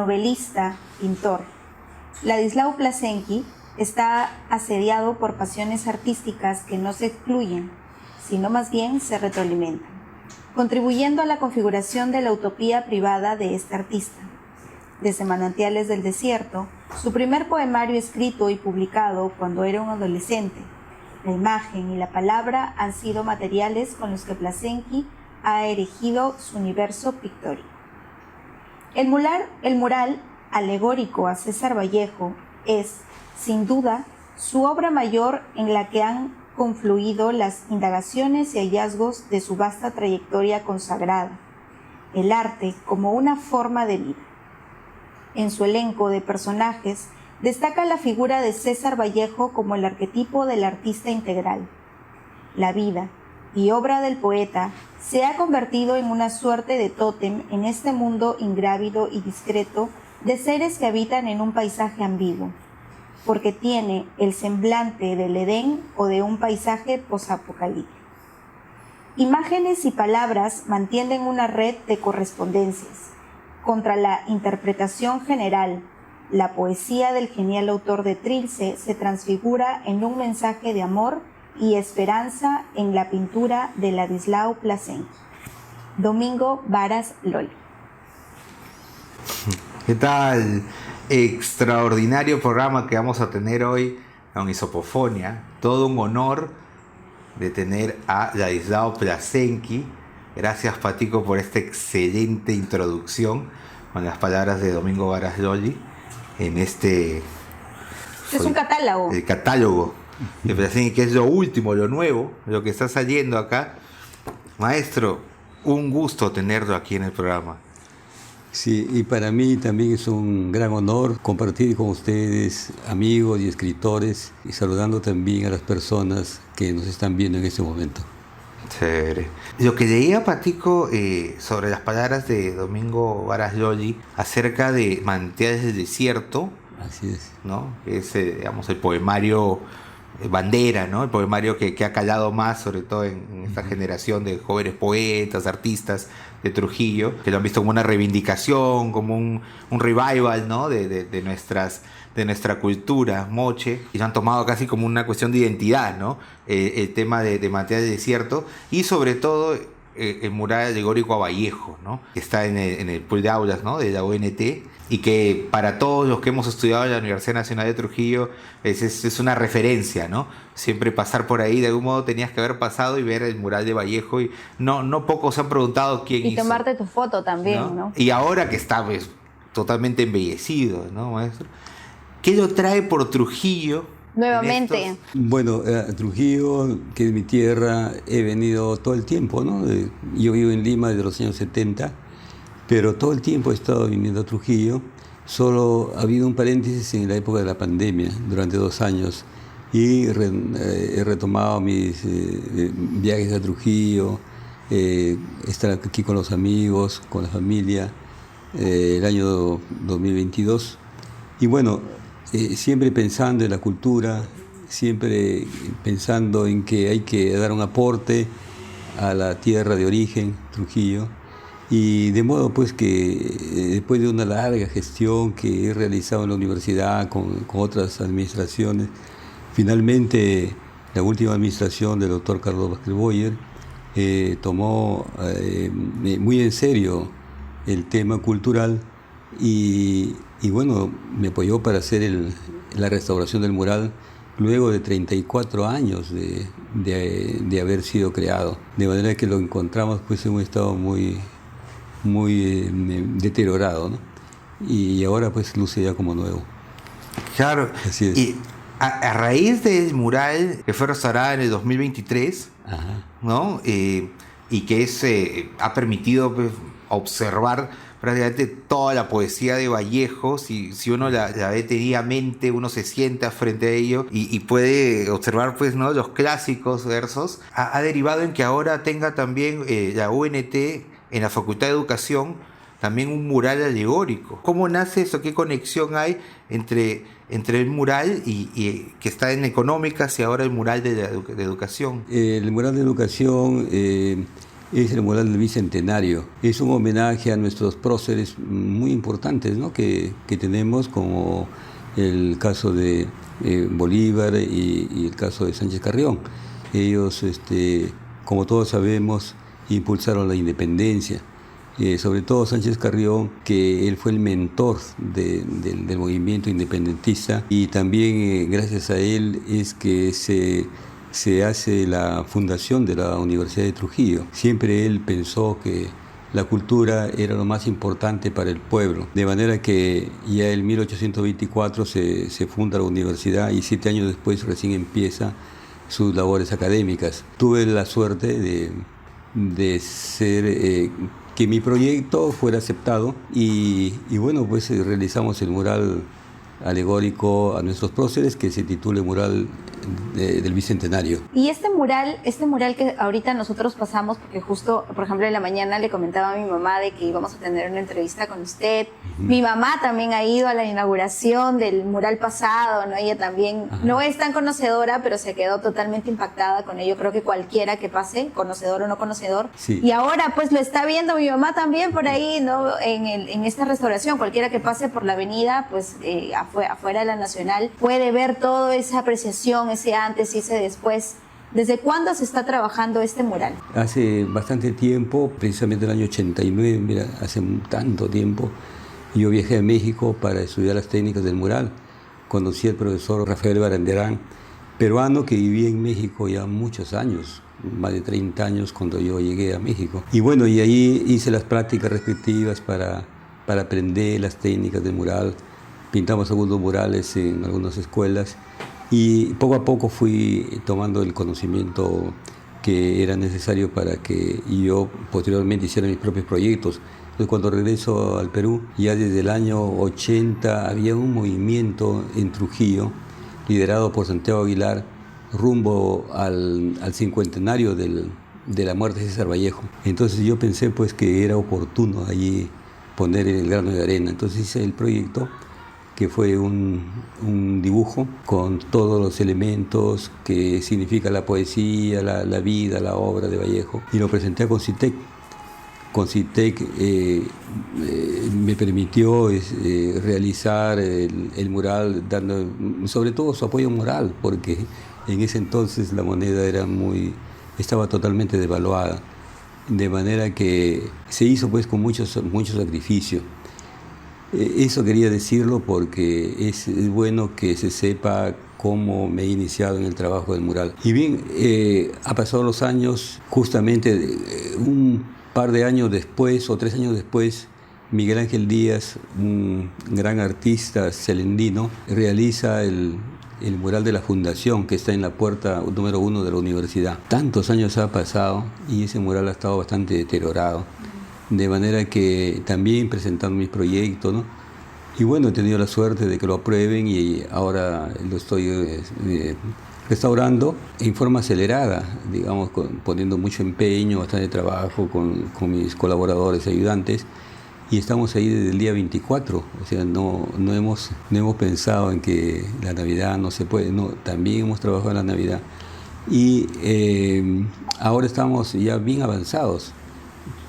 novelista, pintor. Ladislao Plasenqui está asediado por pasiones artísticas que no se excluyen, sino más bien se retroalimentan, contribuyendo a la configuración de la utopía privada de este artista. Desde Manantiales del Desierto, su primer poemario escrito y publicado cuando era un adolescente, la imagen y la palabra han sido materiales con los que Plasenqui ha erigido su universo pictórico. El mural alegórico a César Vallejo es, sin duda, su obra mayor en la que han confluido las indagaciones y hallazgos de su vasta trayectoria consagrada, el arte como una forma de vida. En su elenco de personajes destaca la figura de César Vallejo como el arquetipo del artista integral. La vida y obra del poeta se ha convertido en una suerte de tótem en este mundo ingrávido y discreto de seres que habitan en un paisaje ambiguo, porque tiene el semblante del Edén o de un paisaje posapocalíptico. Imágenes y palabras mantienen una red de correspondencias. Contra la interpretación general, la poesía del genial autor de Trilce se transfigura en un mensaje de amor y esperanza en la pintura de Ladislao Plasenqui. Domingo Varas Loli. ¿Qué tal? Extraordinario programa que vamos a tener hoy con Isopofonia. Todo un honor de tener a Ladislao Plasenqui. Gracias, Patico, por esta excelente introducción con las palabras de Domingo Varas Loli en este... Es un catálogo. El catálogo de Plasenqui, que es lo último, lo nuevo, lo que está saliendo acá. Maestro, un gusto tenerlo aquí en el programa. Sí, y para mí también es un gran honor compartir con ustedes, amigos y escritores, y saludando también a las personas que nos están viendo en este momento. Chévere. Lo que leía, Patico, sobre las palabras de Domingo Varas Loli acerca de Manantiales del Desierto. Así es. ¿No? Es, digamos, el poemario bandera, ¿no? El poemario que ha calado más, sobre todo en esta generación de jóvenes poetas, artistas de Trujillo, que lo han visto como una reivindicación, como un revival, ¿no? de nuestra cultura moche, y lo han tomado casi como una cuestión de identidad, ¿no? El tema de Manantiales del Desierto, y sobre todo el mural alegórico a Vallejo, ¿no? Que está en el pool de aulas, ¿no? De la UNT, y que para todos los que hemos estudiado en la Universidad Nacional de Trujillo es una referencia, ¿no? Siempre pasar por ahí, de algún modo tenías que haber pasado y ver el mural de Vallejo, y no pocos se han preguntado quién hizo. Y tomarte tu foto también, ¿no? Y ahora que está, pues, totalmente embellecido, ¿no, maestro? ¿Qué lo trae por Trujillo? Nuevamente. Bueno, Trujillo, que es mi tierra, he venido todo el tiempo, ¿no? Yo vivo en Lima desde los años 70, pero todo el tiempo he estado viniendo a Trujillo. Solo ha habido un paréntesis en la época de la pandemia, durante 2 años, y he retomado mis viajes a Trujillo, estar aquí con los amigos, con la familia, el año 2022. Y bueno, siempre pensando en la cultura, siempre pensando en que hay que dar un aporte a la tierra de origen, Trujillo, y de modo pues que después de una larga gestión que he realizado en la universidad con otras administraciones, finalmente la última administración del doctor Carlos Vázquez Boyer tomó muy en serio el tema cultural y bueno, me apoyó para hacer la restauración del mural luego de 34 años de haber sido creado. De manera que lo encontramos pues en un estado muy deteriorado, ¿no? Y ahora pues luce ya como nuevo. Claro. Así es. Y a raíz del mural que fue restaurado en el 2023, Ajá. ¿no? Y que ha permitido pues, observar prácticamente toda la poesía de Vallejo. Si uno la ve detenidamente, uno se sienta frente a ello y puede observar pues, ¿no? los clásicos versos. Ha derivado en que ahora tenga también la UNT en la Facultad de Educación también un mural alegórico. ¿Cómo nace eso? ¿Qué conexión hay entre el mural y que está en económicas y ahora el mural de educación? El mural de educación es el mural del Bicentenario. Es un homenaje a nuestros próceres muy importantes, ¿no? que tenemos, como el caso de Bolívar y el caso de Sánchez Carrión. Ellos, como todos sabemos, impulsaron la independencia. Sobre todo Sánchez Carrión, que él fue el mentor del movimiento independentista, y también gracias a él es que se hace la fundación de la Universidad de Trujillo. Siempre él pensó que la cultura era lo más importante para el pueblo, de manera que ya en 1824 se funda la universidad y 7 años después recién empieza sus labores académicas. Tuve la suerte de ser... que mi proyecto fuera aceptado y bueno, pues realizamos el mural alegórico a nuestros próceres, que se titula Mural del Bicentenario. Y este mural que ahorita nosotros pasamos, porque justo, por ejemplo, en la mañana le comentaba a mi mamá de que íbamos a tener una entrevista con usted. Mi mamá también ha ido a la inauguración del mural pasado, ¿no? Ella también no es tan conocedora, pero se quedó totalmente impactada con ello. Creo que cualquiera que pase, conocedor o no conocedor. Sí. Y ahora pues lo está viendo mi mamá también por ahí, ¿no? En esta restauración, cualquiera que pase por la avenida, pues afuera de la Nacional, puede ver toda esa apreciación, ese antes y ese después. ¿Desde cuándo se está trabajando este mural? Hace bastante tiempo, precisamente en el año 89, mira, hace tanto tiempo, yo viajé a México para estudiar las técnicas del mural. Conocí al profesor Rafael Baranderán, peruano que vivía en México ya muchos años, más de 30 años cuando yo llegué a México. Y bueno, y ahí hice las prácticas respectivas para aprender las técnicas del mural. Pintamos algunos murales en algunas escuelas y poco a poco fui tomando el conocimiento que era necesario para que yo posteriormente hiciera mis propios proyectos. Entonces, cuando regreso al Perú, ya desde el año 80 había un movimiento en Trujillo, liderado por Santiago Aguilar, rumbo al cincuentenario de la muerte de César Vallejo. Entonces yo pensé pues que era oportuno allí poner el grano de arena. Entonces hice el proyecto, que fue un dibujo con todos los elementos que significa la poesía, la vida, la obra de Vallejo, y lo presenté a Concitec. Concitec me permitió realizar el mural, dando sobre todo su apoyo moral, porque en ese entonces la moneda estaba totalmente devaluada, de manera que se hizo pues con mucho sacrificio. Eso quería decirlo porque es bueno que se sepa cómo me he iniciado en el trabajo del mural. Y bien, ha pasado los años, justamente un par de años después o 3 años después, Miguel Ángel Díaz, un gran artista celendino, realiza el mural de la fundación que está en la puerta número 1 de la universidad. Tantos años ha pasado y ese mural ha estado bastante deteriorado, de manera que también presentando mis proyectos, ¿no? Y bueno, he tenido la suerte de que lo aprueben y ahora lo estoy restaurando en forma acelerada, digamos, poniendo mucho empeño, bastante trabajo con mis colaboradores y ayudantes, y estamos ahí desde el día 24, o sea, no hemos pensado en que la Navidad no se puede, no, también hemos trabajado en la Navidad, y ahora estamos ya bien avanzados,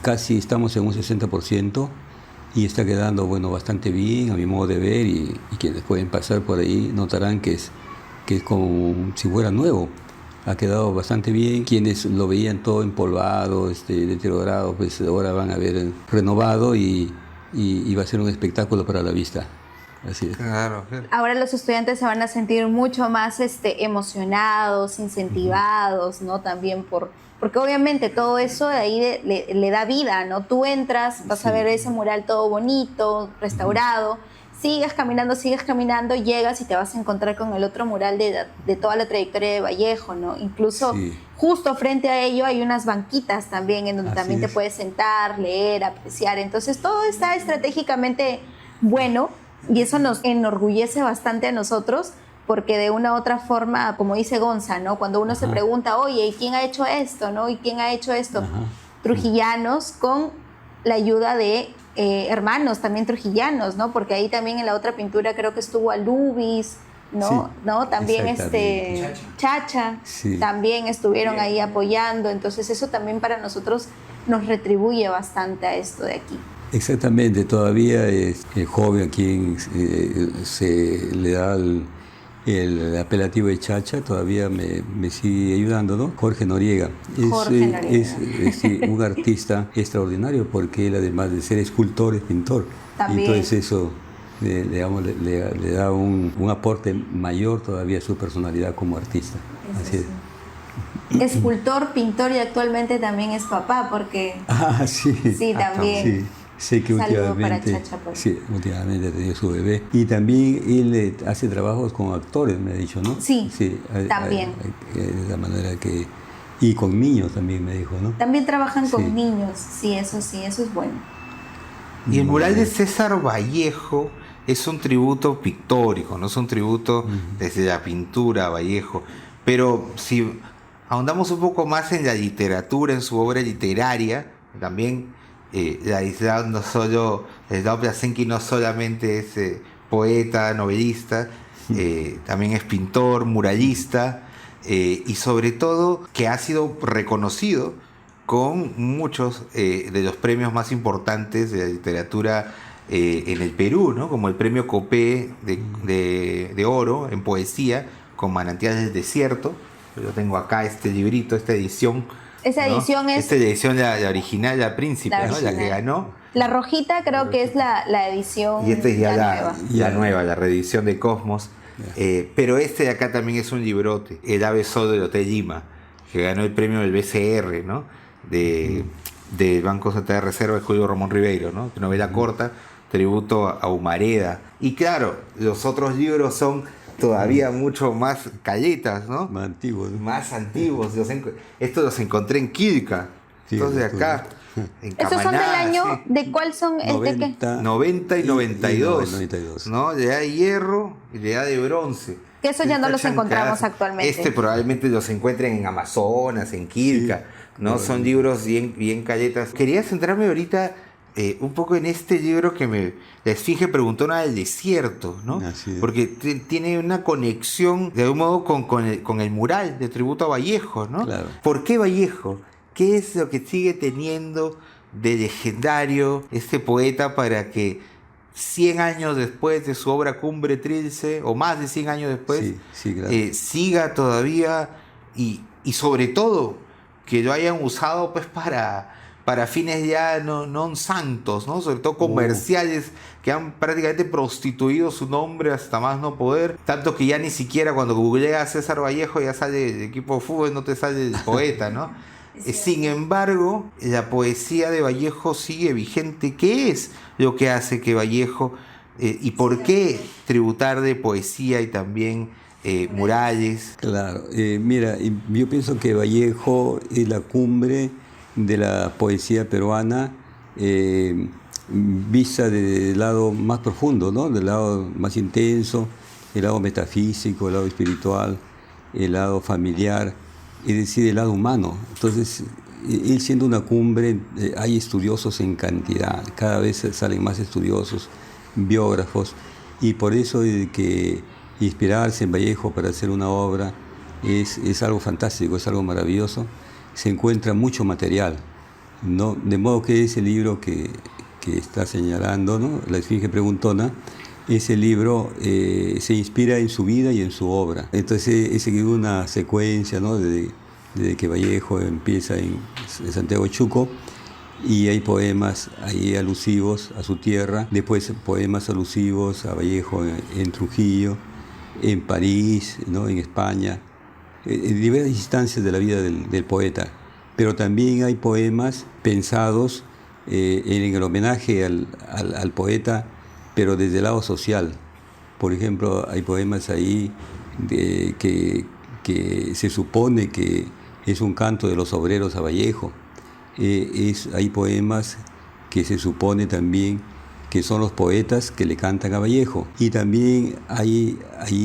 casi estamos en un 60%, y está quedando, bueno, bastante bien a mi modo de ver, y quienes pueden pasar por ahí notarán que es como si fuera nuevo. Ha quedado bastante bien. Quienes lo veían todo empolvado, deteriorado, pues ahora van a ver renovado y va a ser un espectáculo para la vista. Así es. Claro, claro. Ahora los estudiantes se van a sentir mucho más emocionados, incentivados, ¿no? También porque obviamente todo eso de ahí le da vida, ¿no? Tú entras, vas a ver ese mural todo bonito, restaurado. Sigues caminando, llegas y te vas a encontrar con el otro mural de toda la trayectoria de Vallejo, ¿no? Incluso justo frente a ello hay unas banquitas también en donde también te puedes sentar, leer, apreciar. Entonces todo está estratégicamente bueno y eso nos enorgullece bastante a nosotros porque de una u otra forma, como dice Gonza, ¿no? Cuando uno se pregunta, oye, ¿y quién ha hecho esto, no? ¿Y quién ha hecho esto? Trujillanos con la ayuda de hermanos también trujillanos, ¿no? Porque ahí también en la otra pintura creo que estuvo Alubis, ¿no? Sí, ¿no? También exactamente. Chacha, Sí. también estuvieron ahí apoyando, entonces eso también para nosotros nos retribuye bastante a esto de aquí. Exactamente, todavía es el joven a quien se le da el apelativo de Chacha, todavía me sigue ayudando, ¿no? Jorge Noriega. Es sí, un artista extraordinario porque él, además de ser escultor, es pintor. También. Entonces eso le da un aporte mayor todavía a su personalidad como artista. Así es. Escultor, pintor y actualmente también es papá porque... Ah, sí. Sí, también. Sí. Sé que últimamente ha tenido su bebé. Y también él hace trabajos con actores, me ha dicho, ¿no? Sí, también. De la manera que... Y con niños también me dijo, ¿no? También trabajan con niños, sí, eso es bueno. Y el mural de César Vallejo es un tributo pictórico, no es un tributo desde la pintura a Vallejo. Pero si ahondamos un poco más en la literatura, en su obra literaria, también... Ladislao Plasenqui no solamente es poeta, novelista, también es pintor, muralista y sobre todo que ha sido reconocido con muchos de los premios más importantes de la literatura en el Perú, ¿no? Como el premio Copé de oro en poesía con Manantiales del Desierto. Yo tengo acá este librito, esta edición. Esa edición, ¿no? Esta edición, la original, la Príncipe, ¿no? La que ganó. La rojita creo que es la edición. Y esta es ya la nueva, la reedición de Cosmos. Pero este de acá también es un librote, El Ave Sol del Hotel Lima, que ganó el premio del BCR, ¿no? Del Banco Central de Reserva de Julio Ramón Ribeiro, ¿no? Novela corta, tributo a Humareda. Y claro, los otros libros son todavía mucho más calletas, ¿no? Más antiguos. Más antiguos. Estos los encontré en Quilca. Sí, entonces acá, en Camaná. ¿Esos son del año? Sí. ¿De cuál son? 90 y 92. 92. ¿No? Le da de hierro y le da de bronce. Que eso ya no los encontramos actualmente. Probablemente los encuentren en Amazonas, en Quilca, ¿no? Son libros bien calletas. Quería centrarme ahorita un poco en este libro que la Esfinge Preguntona del Desierto, ¿no? Porque tiene una conexión de algún modo con el mural de tributo a Vallejo, ¿no? Claro. ¿Por qué Vallejo? ¿Qué es lo que sigue teniendo de legendario este poeta para que 100 años después de su obra Cumbre Trilce, o más de 100 años después, claro, siga todavía y sobre todo que lo hayan usado pues para fines ya no santos, ¿no? Sobre todo comerciales que han prácticamente prostituido su nombre hasta más no poder, tanto que ya ni siquiera cuando googleas César Vallejo ya sale el equipo de fútbol, no te sale el poeta, ¿no? Sin embargo, la poesía de Vallejo sigue vigente. ¿Qué es lo que hace que Vallejo y por qué tributar de poesía y también murales? Claro, mira, yo pienso que Vallejo es la cumbre de la poesía peruana, vista del lado más profundo, ¿no? Del lado más intenso, el lado metafísico, el lado espiritual, el lado familiar, es decir, el lado humano. Entonces, él siendo una cumbre, hay estudiosos en cantidad, cada vez salen más estudiosos, biógrafos, y por eso que inspirarse en Vallejo para hacer una obra es algo fantástico, es algo maravilloso. Se encuentra mucho material, ¿no? De modo que ese libro que está señalando, ¿no? La Esfinge Preguntona, ese libro se inspira en su vida y en su obra. Entonces he seguido una secuencia, ¿no? Desde que Vallejo empieza en Santiago Chuco, y hay poemas ahí alusivos a su tierra, después poemas alusivos a Vallejo en Trujillo, en París, ¿no? En España, en diversas instancias de la vida del poeta. Pero también hay poemas pensados en el homenaje al poeta, pero desde el lado social. Por ejemplo, hay poemas ahí que se supone que es un canto de los obreros a Vallejo. Hay poemas que se supone también que son los poetas que le cantan a Vallejo. Y también hay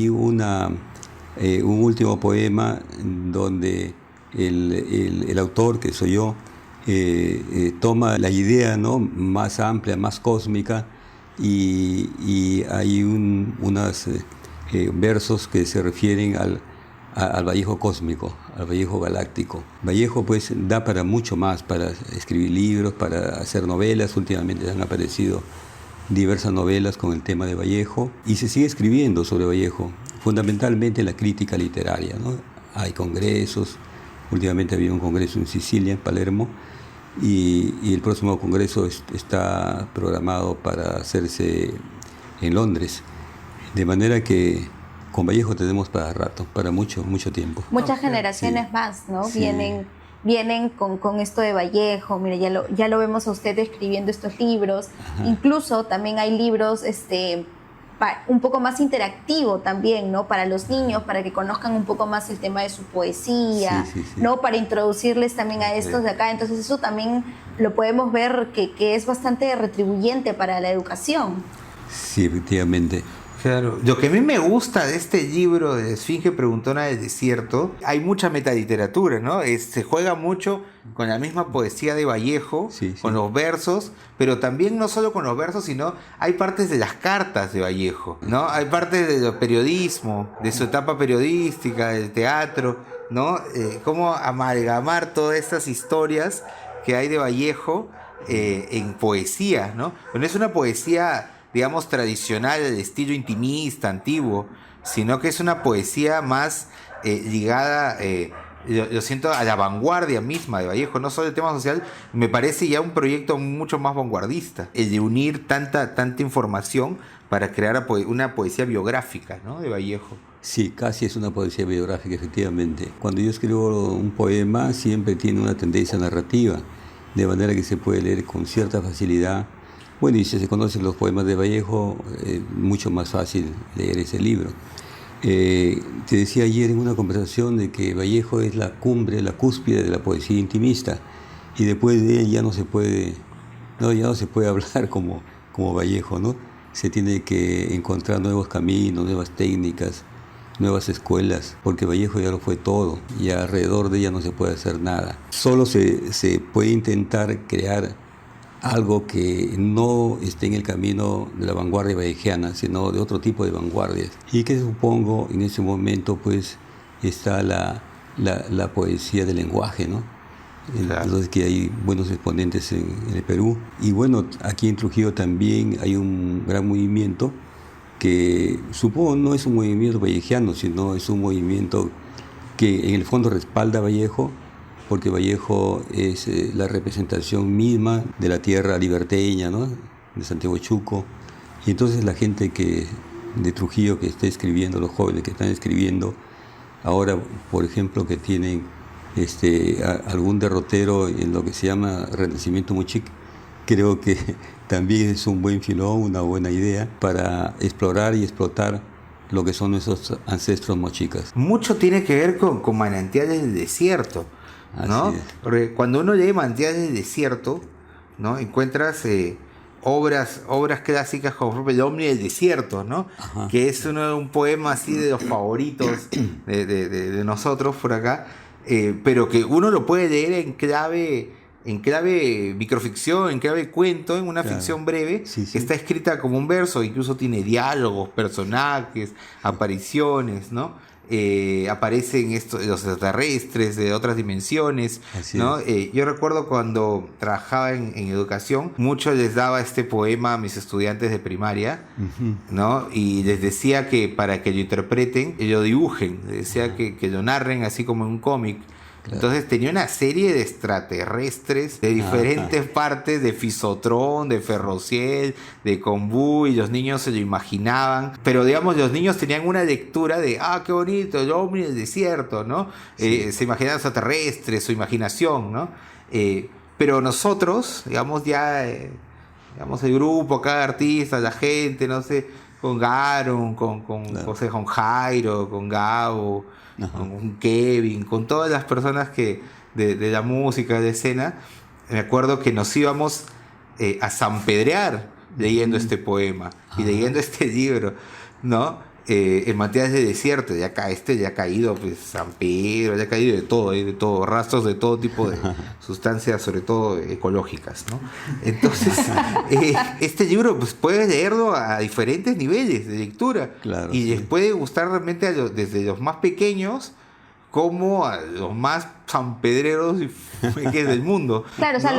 un último poema donde el autor, que soy yo, toma la idea, ¿no? Más amplia, más cósmica, y hay unos versos que se refieren al Vallejo cósmico, al Vallejo galáctico. Vallejo pues da para mucho más, para escribir libros, para hacer novelas. Últimamente han aparecido diversas novelas con el tema de Vallejo y se sigue escribiendo sobre Vallejo, fundamentalmente en la crítica literaria, ¿no? Hay congresos, últimamente había un congreso en Sicilia, en Palermo, y el próximo congreso está programado para hacerse en Londres, de manera que con Vallejo tenemos para rato, para mucho, mucho tiempo. Muchas generaciones más, ¿no? Sí. Vienen con esto de Vallejo. Mire, ya lo vemos a usted escribiendo estos libros. Ajá. Incluso también hay libros un poco más interactivo también, ¿no? Para los niños, para que conozcan un poco más el tema de su poesía, Sí. ¿no? Para introducirles también a estos de acá. Entonces eso también lo podemos ver que es bastante retribuyente para la educación. Sí, efectivamente. Claro, lo que a mí me gusta de este libro de Esfinge Preguntona del Desierto, hay mucha metaliteratura, ¿no? Se juega mucho con la misma poesía de Vallejo, Sí. con los versos, pero también no solo con los versos, sino hay partes de las cartas de Vallejo, ¿no? Hay partes del periodismo, de su etapa periodística, del teatro, ¿no? Cómo amalgamar todas estas historias que hay de Vallejo en poesía, ¿no? Pero no es una poesía, digamos, tradicional, del estilo intimista, antiguo, sino que es una poesía más ligada, yo siento, a la vanguardia misma de Vallejo, no solo el tema social. Me parece ya un proyecto mucho más vanguardista, el de unir tanta información para crear una poesía biográfica, ¿no?, de Vallejo. Sí, casi es una poesía biográfica, efectivamente. Cuando yo escribo un poema siempre tiene una tendencia narrativa, de manera que se puede leer con cierta facilidad. Bueno, y si se conocen los poemas de Vallejo, mucho más fácil leer ese libro. Te decía ayer en una conversación de que Vallejo es la cumbre, la cúspide de la poesía intimista, y después de él ya no se puede hablar como Vallejo, ¿no? Se tiene que encontrar nuevos caminos, nuevas técnicas, nuevas escuelas, porque Vallejo ya lo fue todo, y alrededor de ella no se puede hacer nada. Solo se puede intentar crear algo que no esté en el camino de la vanguardia vallejiana, sino de otro tipo de vanguardias. Y que supongo en ese momento pues está la poesía del lenguaje, ¿no? Claro. Entonces que hay buenos exponentes en el Perú. Y bueno, aquí en Trujillo también hay un gran movimiento que supongo no es un movimiento vallejiano, sino es un movimiento que en el fondo respalda a Vallejo, porque Vallejo es la representación misma de la tierra liberteña, ¿no?, de Santiago Chuco. Y entonces la gente de Trujillo que está escribiendo, los jóvenes que están escribiendo, ahora, por ejemplo, que tienen algún derrotero en lo que se llama Renacimiento Mochic, creo que también es un buen filón, una buena idea para explorar y explotar lo que son nuestros ancestros mochicas. Mucho tiene que ver con Manantiales del Desierto, ¿no? Así es. Porque cuando uno lee Manantiales del Desierto, ¿no?, encuentras obras clásicas como El Hombre del Desierto, ¿no? Ajá. Que es un poema así de los favoritos de nosotros por acá, pero que uno lo puede leer en clave microficción, en clave cuento, en una Claro. ficción breve, Sí, sí. que está escrita como un verso, incluso tiene diálogos, personajes, apariciones, ¿no? Aparecen los extraterrestres de otras dimensiones, Así ¿no? es. Yo recuerdo cuando trabajaba en educación, mucho les daba este poema a mis estudiantes de primaria, Ujú. ¿no? Y les decía que para que lo interpreten, lo dibujen, les decía que lo narren así como en un cómic. Claro. Entonces tenía una serie de extraterrestres de diferentes partes, de Fisotrón, de Ferrociel, de Combú, y los niños se lo imaginaban. Pero digamos, los niños tenían una lectura de, qué bonito, el hombre en el desierto, ¿no? Sí. Se imaginaban extraterrestres, su imaginación, ¿no? Pero nosotros, digamos, digamos, el grupo, cada artista, la gente, no sé, con Garon, con Claro. José, con Jairo, con Gabo, Ajá. con Kevin, con todas las personas de la música, de escena, me acuerdo que nos íbamos a sanpedrear leyendo este poema y leyendo este libro, ¿no? En Manantiales del Desierto, ya ha caído, pues, San Pedro, ya ha caído de todo, rastros de todo tipo de sustancias, sobre todo ecológicas, ¿no? Entonces, este libro, pues, puedes leerlo a diferentes niveles de lectura, Claro, y sí. les puede gustar realmente desde los más pequeños, como a los más sanpedreros y fuegues del mundo. Claro, o sea, ¿no?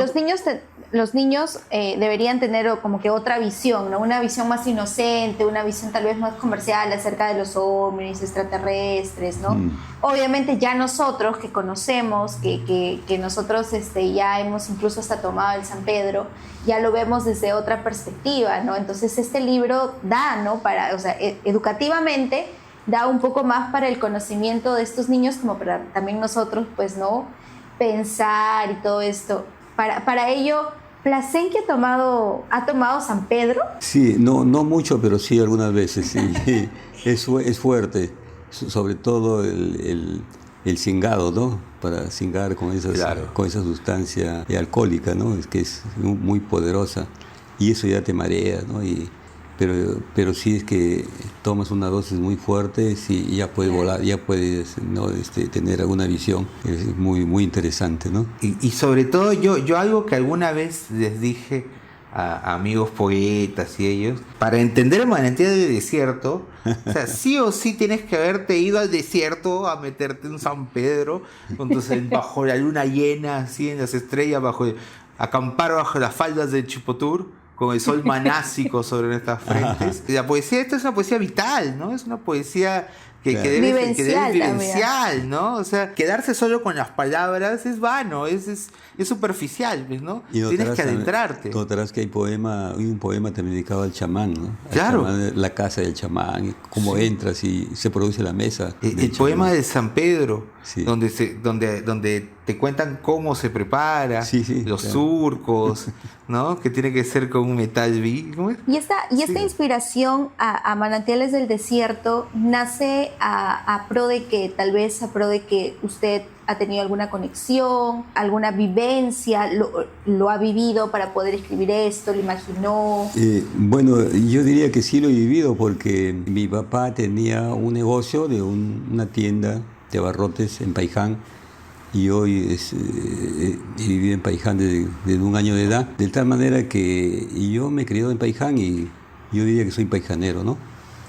los niños deberían tener como que otra visión, ¿no? Una visión más inocente, una visión tal vez más comercial acerca de los ovnis, extraterrestres, ¿no? Obviamente ya nosotros que conocemos, que nosotros ya hemos incluso hasta tomado el San Pedro, ya lo vemos desde otra perspectiva, ¿no? Entonces este libro da, ¿no? Para, o sea, educativamente da un poco más para el conocimiento de estos niños, como para también nosotros, pues, ¿no? Pensar y todo esto. Para ello, ¿Plasencia ha tomado San Pedro? Sí, no mucho, pero sí algunas veces, sí. Es fuerte, sobre todo el cingado, ¿no? Para cingar con esa sustancia alcohólica, ¿no? Es que es muy poderosa y eso ya te marea, ¿no? Pero sí es que tomas una dosis muy fuerte, sí, ya puedes volar, ya puedes, ¿no? Tener alguna visión. Es muy interesante, ¿no? Y sobre todo yo algo que alguna vez les dije a amigos poetas y ellos, para entender el manantial del desierto, o sea, sí o sí tienes que haberte ido al desierto a meterte en San Pedro, bajo la luna llena, así en las estrellas, acampar bajo las faldas del Chipotur, con el sol manásico sobre nuestras frentes. La poesía, esto es una poesía vital, ¿no? Es una poesía que debe ser vivencial, ¿no? O sea, quedarse solo con las palabras es vano, es superficial, ¿no? Y tienes que adentrarte. Notarás que hay un poema también dedicado al chamán, ¿no? Claro. Chamán, la casa del chamán, cómo entras y se produce la mesa. El poema de San Pedro, sí, donde te cuentan cómo se prepara, los surcos, ¿no? Que tiene que ser con un metal ¿cómo es? Y esta inspiración a Manantiales del Desierto nace a pro de que usted ha tenido alguna conexión, alguna vivencia, lo ha vivido para poder escribir esto, lo imaginó. Bueno, yo diría que sí lo he vivido porque mi papá tenía un negocio de una tienda de abarrotes en Paiján y hoy he vivido en Paiján desde un año de edad, de tal manera que yo me he criado en Paiján y yo diría que soy paijanero, ¿no?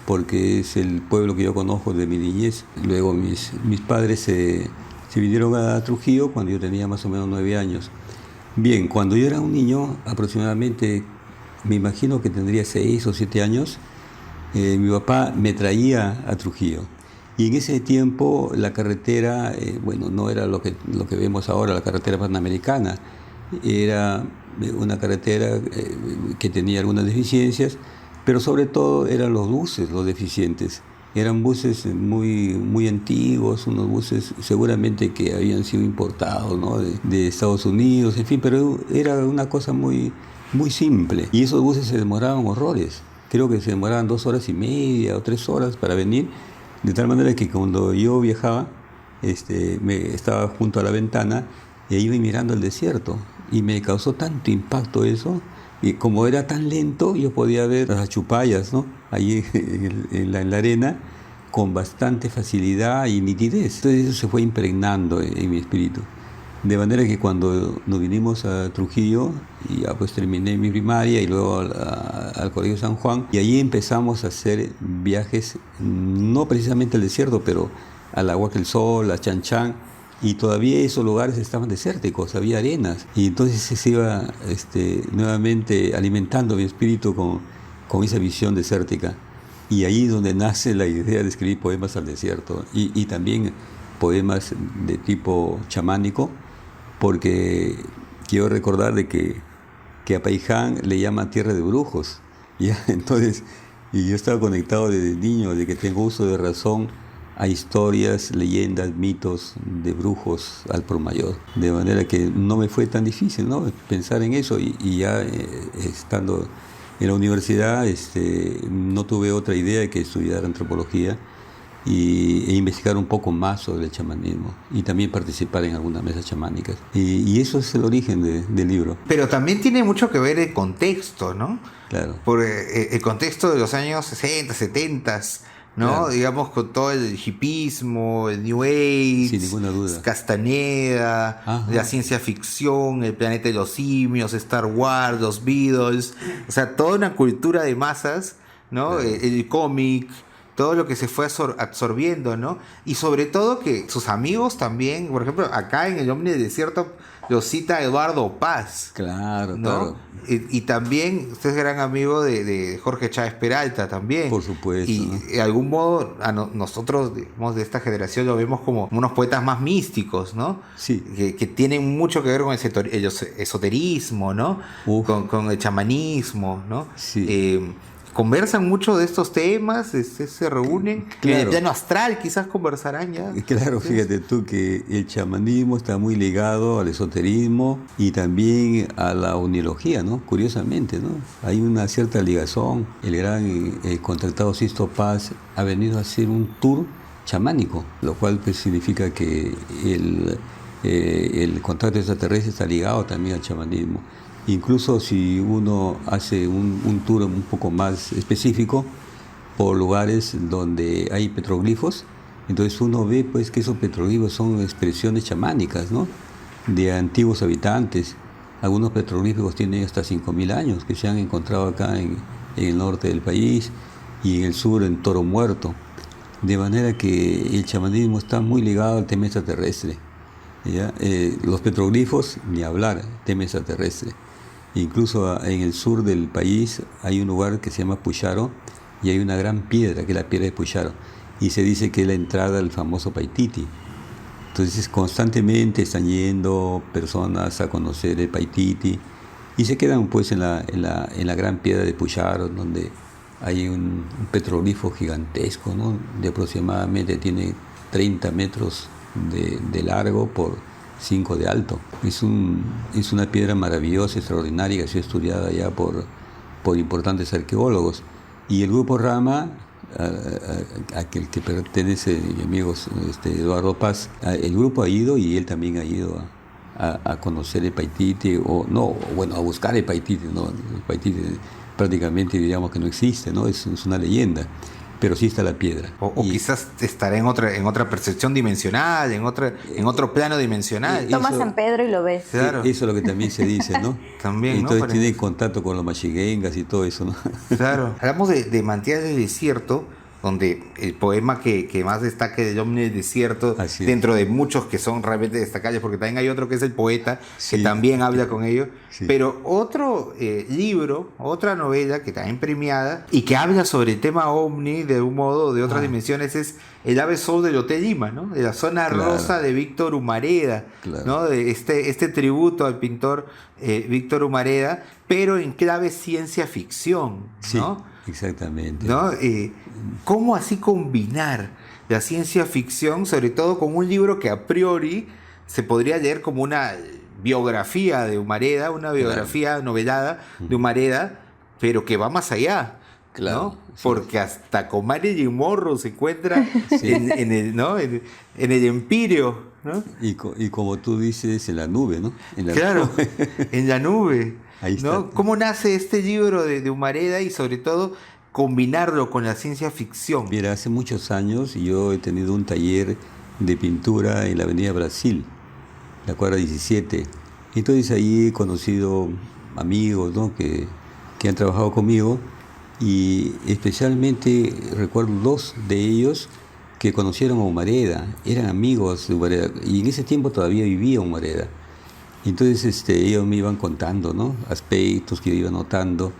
Porque es el pueblo que yo conozco de mi niñez. Luego mis padres se vinieron a Trujillo cuando yo tenía más o menos 9 años. Bien, cuando yo era un niño, aproximadamente, me imagino que tendría 6 o 7 años, mi papá me traía a Trujillo. Y en ese tiempo la carretera, no era lo que vemos ahora, la carretera panamericana. Era una carretera que tenía algunas deficiencias, pero sobre todo eran los buses los deficientes. Eran buses muy antiguos, unos buses seguramente que habían sido importados, ¿no? de Estados Unidos, en fin, pero era una cosa muy simple. Y esos buses se demoraban horrores. Creo que se demoraban 2 horas y media o 3 horas para venir, de tal manera que cuando yo viajaba, estaba junto a la ventana y iba mirando el desierto. Y me causó tanto impacto eso, y como era tan lento, yo podía ver las achupallas, ¿no? Allí en la arena, con bastante facilidad y nitidez. Entonces eso se fue impregnando en mi espíritu. De manera que cuando nos vinimos a Trujillo, y ya pues terminé mi primaria y luego al Colegio San Juan, y allí empezamos a hacer viajes, no precisamente al desierto, pero a la Huaca del Sol, a Chan Chan, y todavía esos lugares estaban desérticos, había arenas, y entonces se iba nuevamente alimentando mi espíritu con esa visión desértica. Y ahí es donde nace la idea de escribir poemas al desierto, y también poemas de tipo chamánico, porque quiero recordar de que a Paiján le llaman tierra de brujos, ¿ya? Entonces, y yo estaba conectado desde niño, de que tengo uso de razón a historias, leyendas, mitos de brujos al por mayor. De manera que no me fue tan difícil, ¿no? Pensar en eso, y ya estando en la universidad no tuve otra idea que estudiar antropología e investigar un poco más sobre el chamanismo y también participar en algunas mesas chamánicas. Y eso es el origen del libro. Pero también tiene mucho que ver el contexto, ¿no? Claro. Por el contexto de los años 60, 70, ¿no? Claro. Digamos, con todo el hipismo, el New Age, sin ninguna duda. Castaneda, Ajá. la ciencia ficción, el planeta de los simios, Star Wars, los Beatles, o sea, toda una cultura de masas, ¿no? Claro. El cómic, todo lo que se fue absorbiendo, ¿no? Y sobre todo que sus amigos también, por ejemplo, acá en El Hombre del Desierto lo cita Eduardo Paz. Claro, ¿no? claro. Y también usted es gran amigo de Jorge Chávez Peralta también. Por supuesto. Y ¿no? de algún modo nosotros, digamos, de esta generación lo vemos como unos poetas más místicos, ¿no? Sí. Que tienen mucho que ver con el esoterismo, ¿no? Con el chamanismo, ¿no? Sí. Conversan mucho de estos temas, se reúnen. Claro. En el plano astral quizás conversarán ya. Claro, fíjate tú que el chamanismo está muy ligado al esoterismo y también a la oniología, ¿no? Curiosamente, ¿no? Hay una cierta ligazón. El gran contratado Sisto Paz ha venido a hacer un tour chamánico, lo cual pues significa que el contacto extraterrestre está ligado también al chamanismo. Incluso si uno hace un tour un poco más específico por lugares donde hay petroglifos, entonces uno ve pues que esos petroglifos son expresiones chamánicas, ¿no? De antiguos habitantes. Algunos petroglifos tienen hasta 5.000 años que se han encontrado acá en el norte del país y en el sur en Toro Muerto. De manera que el chamanismo está muy ligado al tema extraterrestre. ¿Ya? Los petroglifos, ni hablar, tema extraterrestre. Incluso en el sur del país hay un lugar que se llama Pucharo y hay una gran piedra, que es la piedra de Pucharo, y se dice que es la entrada al famoso Paititi. Entonces constantemente están yendo personas a conocer el Paititi y se quedan pues en la gran piedra de Pucharo, donde hay un petroglifo gigantesco, ¿no? De aproximadamente tiene 30 metros de largo por 5 de alto. Es una piedra maravillosa, extraordinaria, que ha sido estudiada ya por importantes arqueólogos. Y el grupo Rama, aquel que pertenece mi amigo Eduardo Paz, el grupo ha ido y él también ha ido a conocer el Paititi, a buscar el Paititi, ¿no? El Paititi prácticamente diríamos que no existe, ¿no? Es una leyenda. Pero sí está la piedra. O quizás estará en otra percepción dimensional, en otro plano dimensional. Tomas San Pedro y lo ves. Claro. Eso es lo que también se dice, ¿no? También, entonces ¿no? tiene contacto con los machiguengas y todo eso, ¿no? Claro. Hablamos de Manantiales del Desierto, donde el poema que más destaca es El Hombre del Desierto, dentro de muchos que son realmente destacables, porque también hay otro que es El Poeta, que también habla con ellos. Sí. Pero otro libro, otra novela que también premiada y que habla sobre el tema ovni de un modo o de otras dimensiones es El Ave Sol del Hotel Lima, ¿no? De la zona rosa de Víctor Humareda, ¿no? De este tributo al pintor Víctor Humareda, pero en clave ciencia ficción, ¿no? Sí, exactamente. ¿No? ¿Cómo así combinar la ciencia ficción, sobre todo con un libro que a priori se podría leer como una biografía de Humareda, una biografía novelada de Humareda, pero que va más allá? ¿No? Porque hasta con Marilyn Monroe se encuentra en el Empirio, ¿no? Y como tú dices, en la nube, ¿no? Claro, en la nube. Ahí está. ¿No? ¿Cómo nace este libro de Humareda y sobre todo combinarlo con la ciencia ficción? Mira, hace muchos años yo he tenido un taller de pintura en la Avenida Brasil, la cuadra 17. Entonces ahí he conocido amigos, ¿no? que han trabajado conmigo y especialmente recuerdo 2 de ellos que conocieron a Humareda, eran amigos de Humareda y en ese tiempo todavía vivía Humareda. Entonces ellos me iban contando, ¿no? Aspectos que yo iba notando,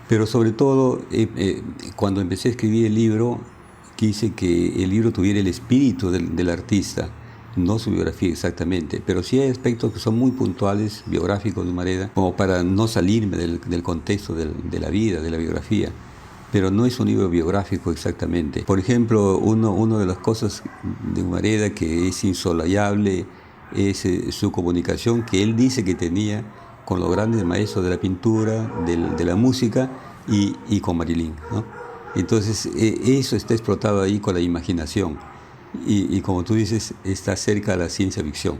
pero sobre todo cuando empecé a escribir el libro quise que el libro tuviera el espíritu del artista, no su biografía exactamente, pero sí hay aspectos que son muy puntuales, biográficos de Humareda, como para no salirme del contexto de la vida, de la biografía. Pero no es un libro biográfico exactamente. Por ejemplo, una de las cosas de Humareda que es insolayable es su comunicación que él dice que tenía con los grandes maestros de la pintura, de la música y con Marilyn, ¿no? Entonces eso está explotado ahí con la imaginación. Y como tú dices, está cerca de la ciencia ficción,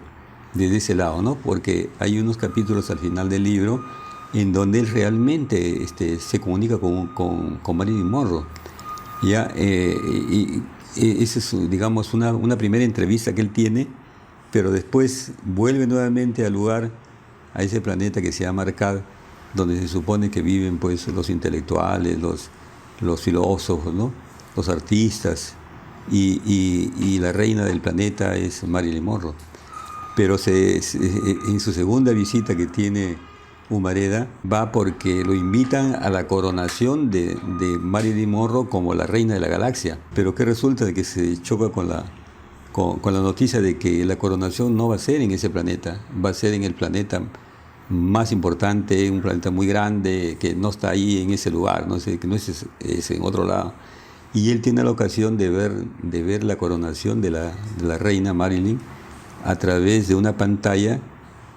desde ese lado, ¿no? Porque hay unos capítulos al final del libro en donde él realmente se comunica con Marilyn Monroe. ¿Ya? Esa es, digamos, una primera entrevista que él tiene, pero después vuelve nuevamente al lugar, a ese planeta que se llama Arcad, donde se supone que viven pues, los intelectuales, los filósofos, ¿no? los artistas, y la reina del planeta es Marilyn Monroe. Pero en su segunda visita que tiene Humareda va porque lo invitan a la coronación de Marilyn Monroe como la reina de la galaxia. Pero que resulta de que se choca con la noticia de que la coronación no va a ser en ese planeta, va a ser en el planeta más importante, un planeta muy grande que no está ahí en ese lugar, no sé, que no es en otro lado. Y él tiene la ocasión de ver la coronación de la reina Marilyn a través de una pantalla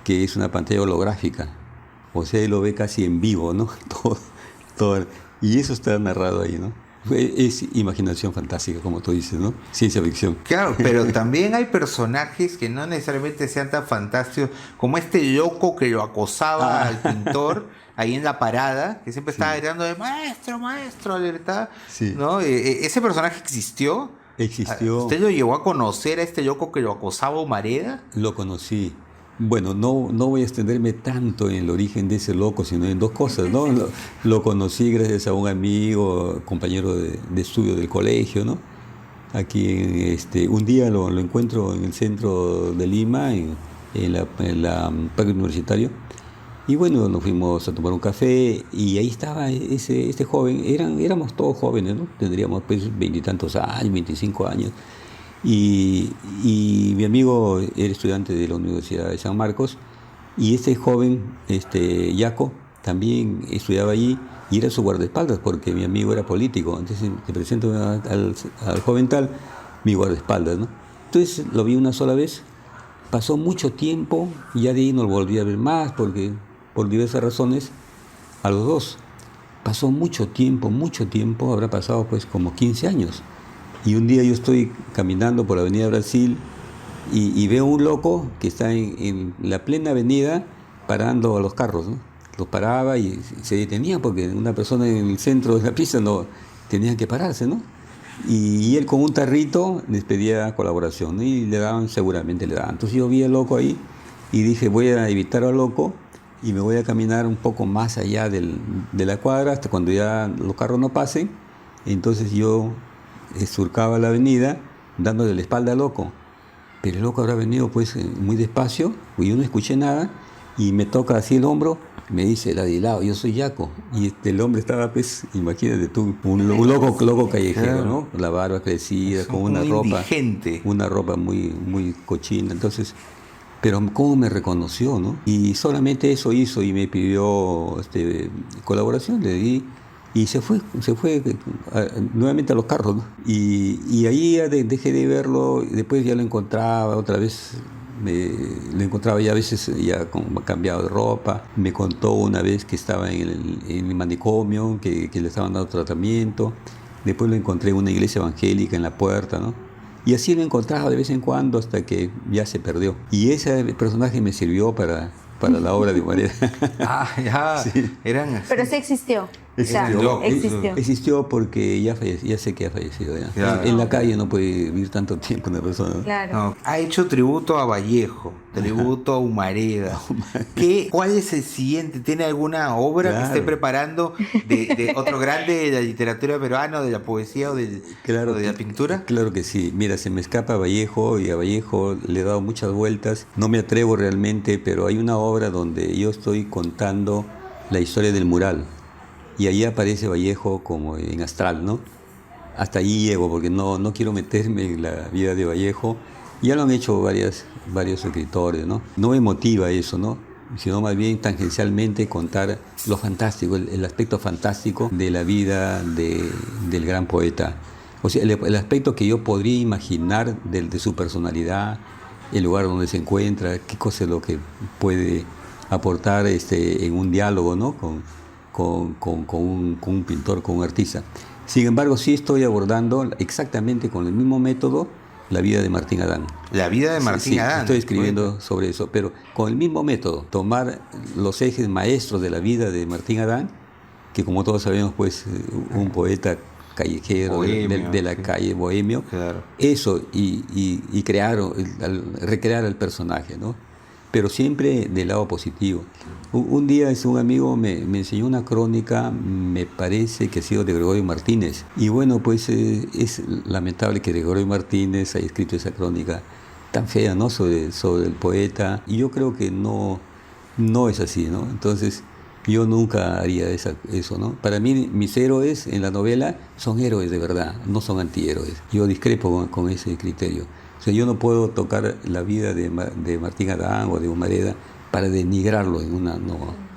que es una pantalla holográfica. O sea, él lo ve casi en vivo, ¿no? Todo, y eso está narrado ahí, ¿no? Es imaginación fantástica, como tú dices, ¿no? Ciencia ficción. Claro, pero también hay personajes que no necesariamente sean tan fantásticos, como este loco que lo acosaba al pintor ahí en la parada, que siempre estaba gritando de maestro, maestro, alerta, Sí. ¿no? ¿Ese personaje existió? Existió. ¿Usted lo llegó a conocer a este loco que lo acosaba Humareda? Lo conocí. Bueno, no voy a extenderme tanto en el origen de ese loco, sino en dos cosas, ¿no? Lo conocí gracias a un amigo, compañero de estudio del colegio, ¿no? Aquí, un día lo encuentro en el centro de Lima, en la parque universitario, y bueno, nos fuimos a tomar un café, y ahí estaba este joven, éramos todos jóvenes, ¿no? Tendríamos pues 20 y tantos años, 25 años. Y mi amigo era estudiante de la Universidad de San Marcos, y este joven, Yaco, también estudiaba allí y era su guardaespaldas porque mi amigo era político. Entonces te presento al joven tal, mi guardaespaldas, ¿no? Entonces lo vi una sola vez, pasó mucho tiempo, y ya de ahí no lo volví a ver más porque por diversas razones, a los dos. Pasó mucho tiempo, habrá pasado pues como 15 años. Y un día yo estoy caminando por la Avenida Brasil y veo un loco que está en la plena avenida parando a los carros, ¿no? Los paraba y se detenía porque una persona en el centro de la pista no tenía que pararse, ¿no? Y él con un tarrito les pedía colaboración, ¿no? Y seguramente le daban. Entonces yo vi al loco ahí y dije, voy a evitar al loco y me voy a caminar un poco más allá de la cuadra hasta cuando ya los carros no pasen. Entonces yo surcaba la avenida dándole la espalda al loco, pero el loco habrá venido pues muy despacio y yo no escuché nada, y me toca así el hombro, me dice Ladilao, yo soy Yaco, y el hombre estaba pues, imagínate tú, un loco callejero, ¿no? La barba crecida, con una ropa muy, muy cochina. Entonces, pero cómo me reconoció, ¿no? Y solamente eso hizo y me pidió colaboración, le di. Y se fue nuevamente a los carros, ¿no? Y ahí ya dejé de verlo, después ya lo encontraba otra vez, lo encontraba ya a veces ya cambiado de ropa. Me contó una vez que estaba en el manicomio, que le estaban dando tratamiento. Después lo encontré en una iglesia evangélica en la puerta, ¿no? Y así lo encontraba de vez en cuando hasta que ya se perdió. Y ese personaje me sirvió para la obra de Humareda. Ya, sí. Pero sí existió. Existió porque ya sé que ha fallecido. Ya. Claro. En la calle no puede vivir tanto tiempo una persona, ¿no? Claro. No, ha hecho tributo a Vallejo, tributo a Humareda. ¿Cuál es el siguiente? ¿Tiene alguna obra que esté preparando de otro grande de la literatura peruana, de la poesía o de la pintura? Claro que sí. Mira, se me escapa Vallejo, y a Vallejo le he dado muchas vueltas. No me atrevo realmente, pero hay una obra donde yo estoy contando la historia del mural. Y ahí aparece Vallejo como en astral, ¿no? Hasta allí llego porque no quiero meterme en la vida de Vallejo. Ya lo han hecho varios escritores, ¿no? No me motiva eso, ¿no? Sino más bien tangencialmente contar lo fantástico, el aspecto fantástico de la vida del gran poeta. O sea, el aspecto que yo podría imaginar de su personalidad, el lugar donde se encuentra, qué cosa es lo que puede aportar en un diálogo, ¿no? Con un pintor, con un artista. Sin embargo, sí estoy abordando exactamente con el mismo método la vida de Martín Adán. La vida de Martín Adán. Estoy escribiendo sobre eso, pero con el mismo método, tomar los ejes maestros de la vida de Martín Adán, que como todos sabemos, pues, un poeta callejero, bohemio, de la calle, bohemio, claro. Eso, y recrear el personaje, ¿no? pero siempre del lado positivo. Un día un amigo me enseñó una crónica, me parece que ha sido de Gregorio Martínez. Y bueno, pues es lamentable que Gregorio Martínez haya escrito esa crónica tan fea, ¿no? sobre el poeta. Y yo creo que no es así, ¿no? Entonces, yo nunca haría eso, ¿no? Para mí, mis héroes en la novela son héroes de verdad, no son antihéroes. Yo discrepo con ese criterio. O sea, yo no puedo tocar la vida de Martín Adán o de Humareda para denigrarlo en una...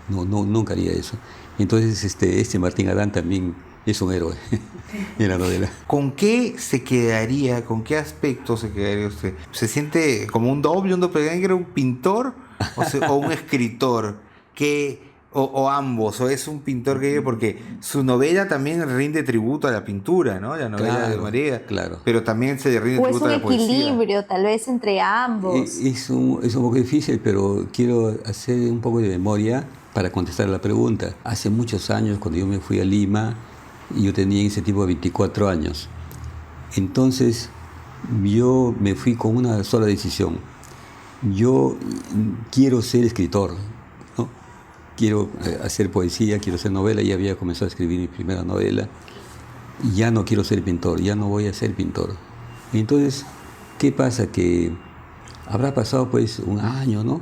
No, nunca haría eso. Entonces, este Martín Adán también es un héroe en la novela. ¿Con qué se quedaría, con qué aspecto se quedaría usted? ¿Se siente como un doppelganger, un pintor o un escritor? O ambos, o es un pintor que... Porque su novela también rinde tributo a la pintura, ¿no? La novela de María. Claro. Pero también se rinde tributo a la poesía. O es un equilibrio, tal vez, entre ambos. Es un poco difícil, pero quiero hacer un poco de memoria para contestar la pregunta. Hace muchos años, cuando yo me fui a Lima, yo tenía en ese tipo 24 años. Entonces, yo me fui con una sola decisión. Yo quiero ser escritor, ¿no? Quiero hacer poesía, quiero hacer novela. Ya había comenzado a escribir mi primera novela. Ya no quiero ser pintor, ya no voy a ser pintor. Entonces, ¿qué pasa? Que habrá pasado pues un año, ¿no?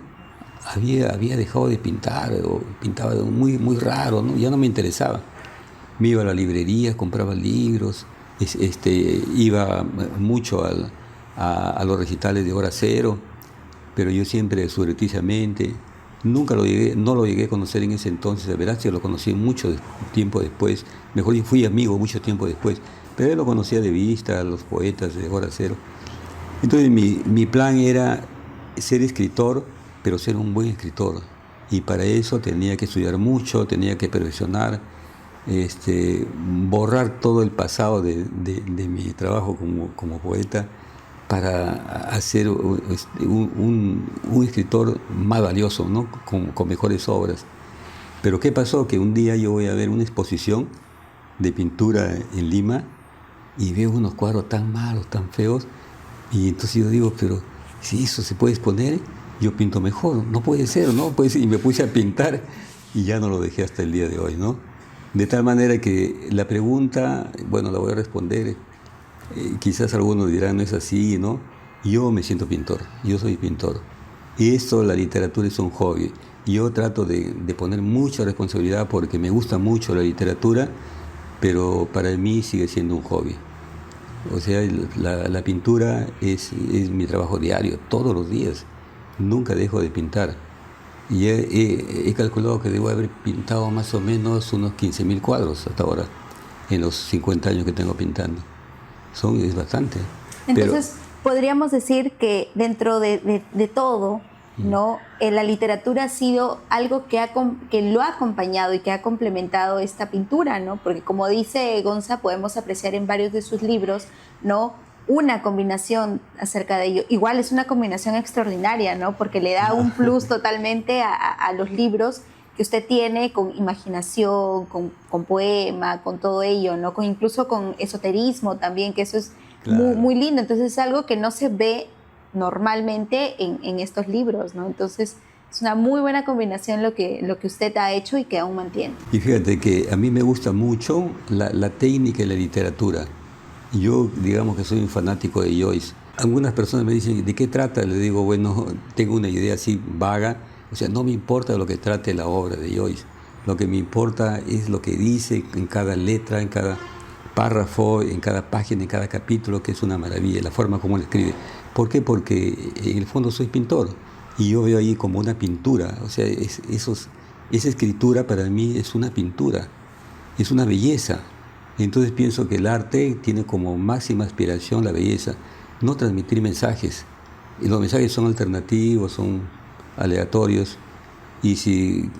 Había dejado de pintar, o pintaba muy, muy raro, ¿no? Ya no me interesaba. Me iba a la librería, compraba libros, iba mucho a los recitales de Hora Cero, pero yo siempre subrepticiamente. No lo llegué a conocer en ese entonces a Velázquez, lo conocí mucho tiempo después. Mejor yo fui amigo mucho tiempo después, pero él lo conocía de vista, a los poetas de Hora Cero. Entonces mi plan era ser escritor, pero ser un buen escritor. Y para eso tenía que estudiar mucho, tenía que perfeccionar, borrar todo el pasado de mi trabajo como poeta para hacer un escritor más valioso, ¿no? con mejores obras. Pero ¿qué pasó? Que un día yo voy a ver una exposición de pintura en Lima y veo unos cuadros tan malos, tan feos, y entonces yo digo, pero si eso se puede exponer, yo pinto mejor, no puede ser, ¿no? Pues, y me puse a pintar y ya no lo dejé hasta el día de hoy, ¿no? De tal manera que la pregunta, bueno, la voy a responder. Quizás algunos dirán, no es así, ¿no? Yo me siento pintor, yo soy pintor. Y esto, la literatura es un hobby. Yo trato de poner mucha responsabilidad porque me gusta mucho la literatura, pero para mí sigue siendo un hobby. O sea, la pintura es mi trabajo diario, todos los días. Nunca dejo de pintar. Y he calculado que debo haber pintado más o menos unos 15.000 cuadros hasta ahora, en los 50 años que tengo pintando. Es bastante. Entonces, podríamos decir que dentro de todo, ¿no? La literatura ha sido algo que lo ha acompañado y que ha complementado esta pintura, ¿no? Porque como dice Gonza, podemos apreciar en varios de sus libros, ¿no? Una combinación acerca de ello. Igual es una combinación extraordinaria, ¿no? Porque le da un plus totalmente a los libros que usted tiene, con imaginación, con poema, con todo ello, ¿no? Incluso con esoterismo también, que eso es claro, muy, muy lindo. Entonces es algo que no se ve normalmente en estos libros, ¿no? Entonces es una muy buena combinación lo que usted ha hecho y que aún mantiene. Y fíjate que a mí me gusta mucho la técnica y la literatura. Yo, digamos que soy un fanático de Joyce. Algunas personas me dicen, ¿de qué trata? Le digo, bueno, tengo una idea así vaga. O sea, no me importa lo que trate la obra de Joyce. Lo que me importa es lo que dice en cada letra, en cada párrafo, en cada página, en cada capítulo, que es una maravilla, la forma como él escribe. ¿Por qué? Porque en el fondo soy pintor y yo veo ahí como una pintura. O sea, esa escritura para mí es una pintura, es una belleza. Entonces pienso que el arte tiene como máxima aspiración la belleza, no transmitir mensajes. Y los mensajes son alternativos, son aleatorios. Y si,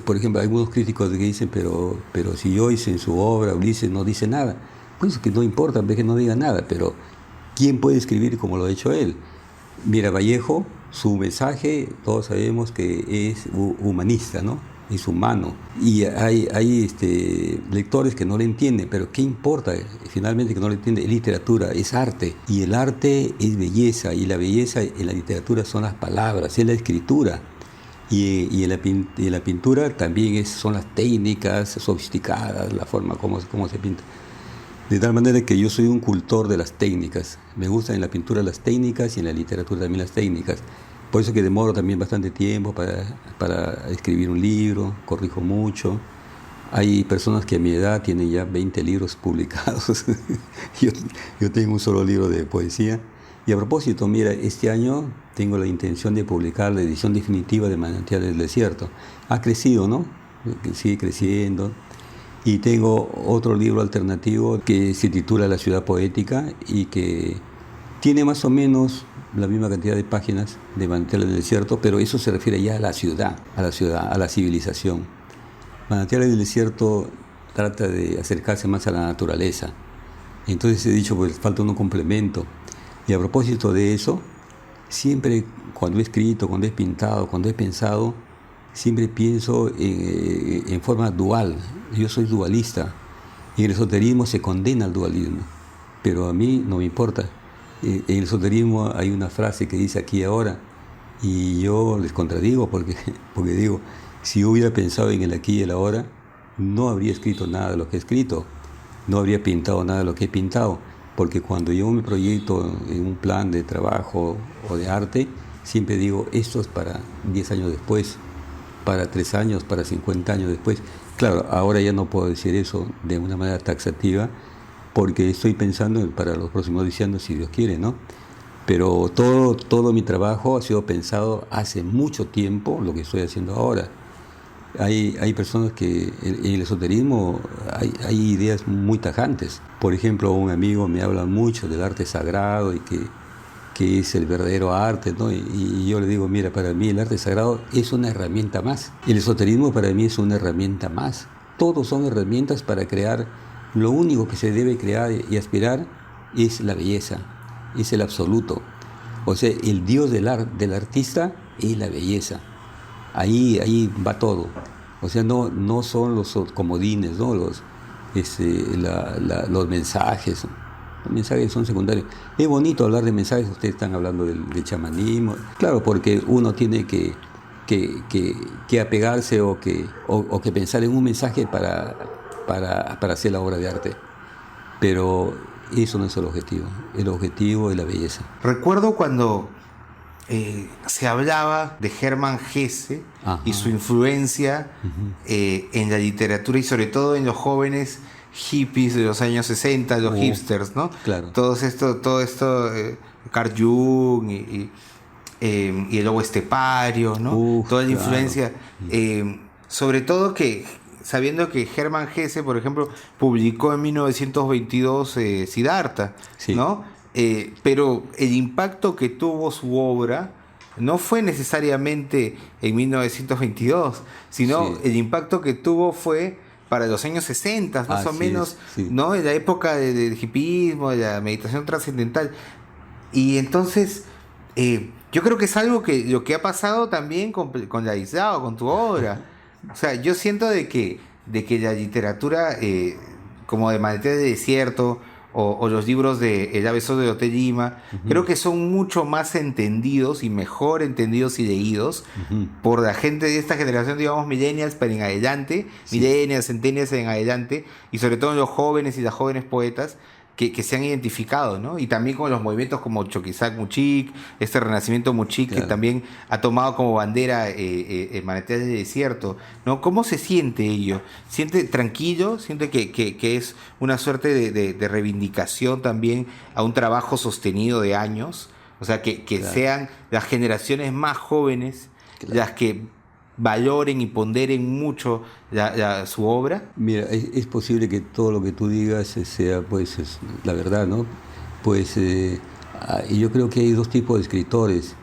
por ejemplo, hay algunos críticos que dicen, pero si Joyce en su obra, Ulises, no dice nada, pues que no importa, ve que no diga nada, pero ¿quién puede escribir como lo ha hecho él? Mira, Vallejo, su mensaje, todos sabemos que es humanista, ¿no? es humano. Y hay lectores que no le entienden, pero ¿qué importa? Finalmente que no le entiende, es literatura, es arte. Y el arte es belleza, y la belleza en la literatura son las palabras, es la escritura. Y en la pintura también son las técnicas sofisticadas, la forma como se pinta. De tal manera que yo soy un cultor de las técnicas. Me gustan en la pintura las técnicas y en la literatura también las técnicas. Por eso que demoro también bastante tiempo para escribir un libro, corrijo mucho. Hay personas que a mi edad tienen ya 20 libros publicados. yo tengo un solo libro de poesía. Y a propósito, mira, este año tengo la intención de publicar la edición definitiva de Manantiales del Desierto. Ha crecido, ¿no? Sigue creciendo. Y tengo otro libro alternativo que se titula La Ciudad Poética y que tiene más o menos la misma cantidad de páginas de Manantiales del Desierto, pero eso se refiere ya a la ciudad, a la civilización. Manantiales del Desierto trata de acercarse más a la naturaleza. Entonces he dicho, pues falta un complemento. Y a propósito de eso, siempre cuando he escrito, cuando he pintado, cuando he pensado, siempre pienso en forma dual. Yo soy dualista. En el esoterismo se condena al dualismo, pero a mí no me importa. En el esoterismo hay una frase que dice aquí y ahora, y yo les contradigo porque digo, si yo hubiera pensado en el aquí y el ahora, no habría escrito nada de lo que he escrito, no habría pintado nada de lo que he pintado, porque cuando yo me proyecto en un plan de trabajo o de arte, siempre digo, esto es para 10 años después, para 3 años, para 50 años después. Claro, ahora ya no puedo decir eso de una manera taxativa, porque estoy pensando para los próximos 10 años, si Dios quiere, ¿no? Pero todo mi trabajo ha sido pensado hace mucho tiempo, lo que estoy haciendo ahora. Hay personas que en el esoterismo hay ideas muy tajantes. Por ejemplo, un amigo me habla mucho del arte sagrado y que es el verdadero arte, ¿no? Y yo le digo, mira, para mí el arte sagrado es una herramienta más. El esoterismo para mí es una herramienta más. Todos son herramientas para crear. Lo único que se debe crear y aspirar es la belleza, es el absoluto. O sea, el Dios del artista es la belleza. Ahí va todo. O sea, no son los comodines, ¿no? Los mensajes. Los mensajes son secundarios. Es bonito hablar de mensajes, ustedes están hablando del chamanismo. Claro, porque uno tiene que apegarse o que pensar en un mensaje para hacer la obra de arte. Pero eso no es el objetivo es la belleza. Recuerdo cuando se hablaba de Hermann Hesse. Ajá. Y su influencia en la literatura y sobre todo en los jóvenes hippies de los años 60, los hipsters, ¿no? Claro. Todo esto, Carl Jung y el lobo estepario, ¿no? Toda la influencia, sobre todo que sabiendo que Hermann Hesse, por ejemplo, publicó en 1922 Siddhartha, sí. ¿No? Pero el impacto que tuvo su obra no fue necesariamente en 1922, sino sí. El impacto que tuvo fue para los años 60, más o menos, sí. ¿No? En la época del hippismo, de la meditación trascendental. Y entonces, yo creo que es algo que lo que ha pasado también con Ladislao, con tu obra. O sea, yo siento de que la literatura, como de Manantiales del Desierto, o los libros de El Ave Sol de Hotel Lima, creo que son mucho más entendidos y mejor entendidos y leídos por la gente de esta generación, digamos, millennials, pero en adelante, sí. Millennials, centennials en adelante, y sobre todo en los jóvenes y las jóvenes poetas que se han identificado, ¿no? Y también con los movimientos como Chuquisac Muchik, este renacimiento Muchik, claro. Que también ha tomado como bandera Manantiales del Desierto, ¿no? ¿Cómo se siente ello? ¿Siente tranquilo? ¿Siente que es una suerte de reivindicación también a un trabajo sostenido de años? O sea, que claro. Sean las generaciones más jóvenes, claro. Las que valoren y ponderen mucho su obra. Mira, es posible que todo lo que tú digas sea pues la verdad, ¿no? Pues yo creo que hay dos tipos de escritores.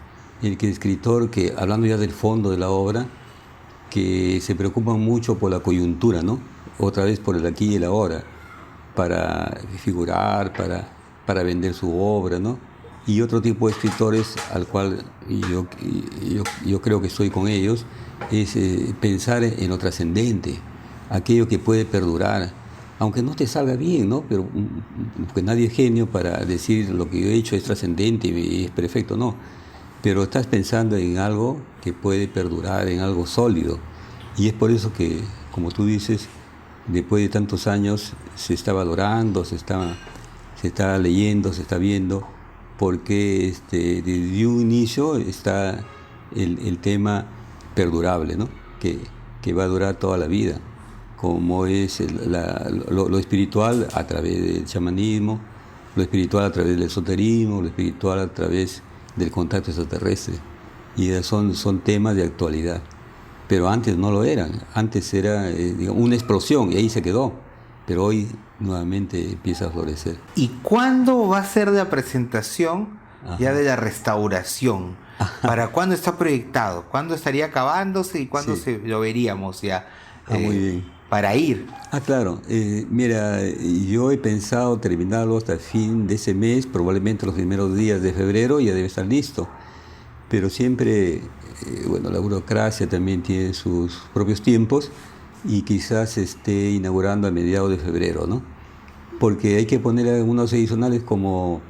El escritor que, hablando ya del fondo de la obra, que se preocupan mucho por la coyuntura, ¿no? Otra vez por el aquí y el ahora, para figurar, para vender su obra, ¿no? y otro tipo de escritores al cual yo creo que estoy con ellos, es pensar en lo trascendente, aquello que puede perdurar, aunque no te salga bien, ¿no? Pero porque nadie es genio para decir lo que yo he hecho es trascendente y es perfecto, no. Pero estás pensando en algo que puede perdurar, en algo sólido. Y es por eso que, como tú dices, después de tantos años se está valorando, se está leyendo, se está viendo, porque desde un inicio está el tema perdurable, ¿no? Que va a durar toda la vida, como es lo espiritual a través del chamanismo, lo espiritual a través del esoterismo, lo espiritual a través del contacto extraterrestre. Y son temas de actualidad. Pero antes no lo eran. Antes era digamos, una explosión y ahí se quedó. Pero hoy nuevamente empieza a florecer. ¿Y cuándo va a ser la presentación ya de la restauración? ¿Para cuándo está proyectado? ¿Cuándo estaría acabándose y cuándo lo veríamos ya? Muy bien. Para ir. Claro. Mira, yo he pensado terminarlo hasta el fin de ese mes, probablemente los primeros días de febrero ya debe estar listo. Pero siempre, la burocracia también tiene sus propios tiempos y quizás se esté inaugurando a mediados de febrero, ¿no? Porque hay que poner algunos adicionales como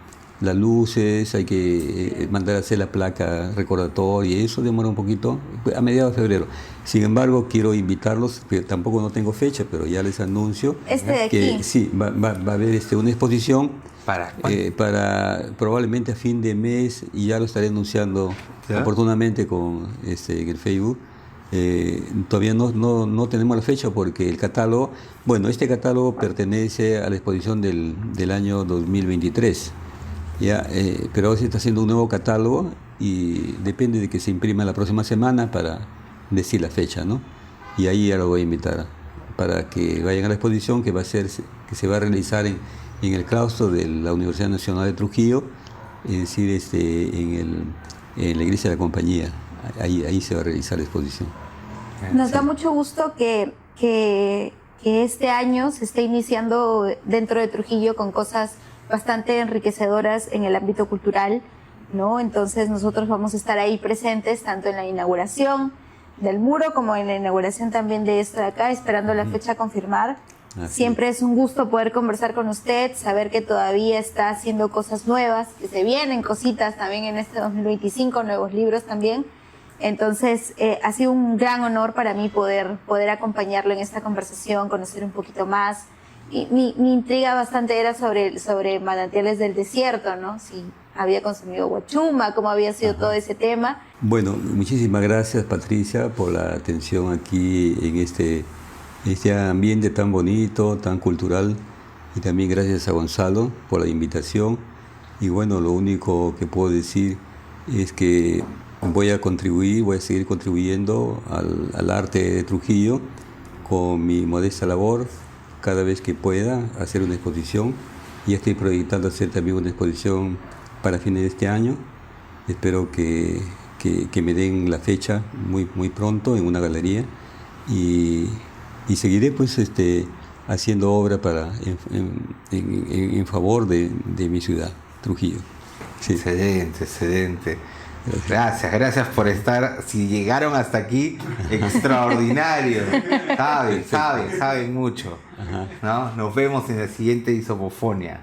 las luces, hay que mandar a hacer la placa recordatoria y eso demora un poquito, a mediados de febrero. Sin embargo, quiero invitarlos, que tampoco no tengo fecha, pero ya les anuncio de que aquí. sí, va a haber una exposición para probablemente a fin de mes, y ya lo estaré anunciando oportunamente en el Facebook. Todavía no tenemos la fecha porque el catálogo, este catálogo pertenece a la exposición del año 2023. Pero ahora se está haciendo un nuevo catálogo y depende de que se imprima la próxima semana para decir la fecha, ¿no? Y ahí ya lo voy a invitar para que vayan a la exposición que se va a realizar en el claustro de la Universidad Nacional de Trujillo, es decir, en la iglesia de la Compañía. Ahí se va a realizar la exposición. Nos da mucho gusto que este año se esté iniciando dentro de Trujillo con cosas bastante enriquecedoras en el ámbito cultural, ¿no? Entonces nosotros vamos a estar ahí presentes tanto en la inauguración del muro como en la inauguración también de esto de acá, esperando la fecha a confirmar. Siempre es un gusto poder conversar con usted, saber que todavía está haciendo cosas nuevas, que se vienen cositas también en este 2025, nuevos libros también. Entonces ha sido un gran honor para mí poder acompañarlo en esta conversación, conocer un poquito más. Y mi intriga bastante era sobre manantiales del desierto, ¿no? Si había consumido guachuma, cómo había sido todo ese tema. Bueno, muchísimas gracias, Patricia, por la atención aquí en este ambiente tan bonito, tan cultural, y también gracias a Gonzalo por la invitación. Y bueno, lo único que puedo decir es que voy a seguir contribuyendo al arte de Trujillo con mi modesta labor, cada vez que pueda hacer una exposición. Y estoy proyectando hacer también una exposición para fines de este año. Espero que me den la fecha muy pronto en una galería, y seguiré haciendo obra en favor de mi ciudad, Trujillo. Sí. Excelente. Gracias por estar. Si llegaron hasta aquí, extraordinario. Saben mucho, ¿no? Nos vemos en la siguiente Isopofonía.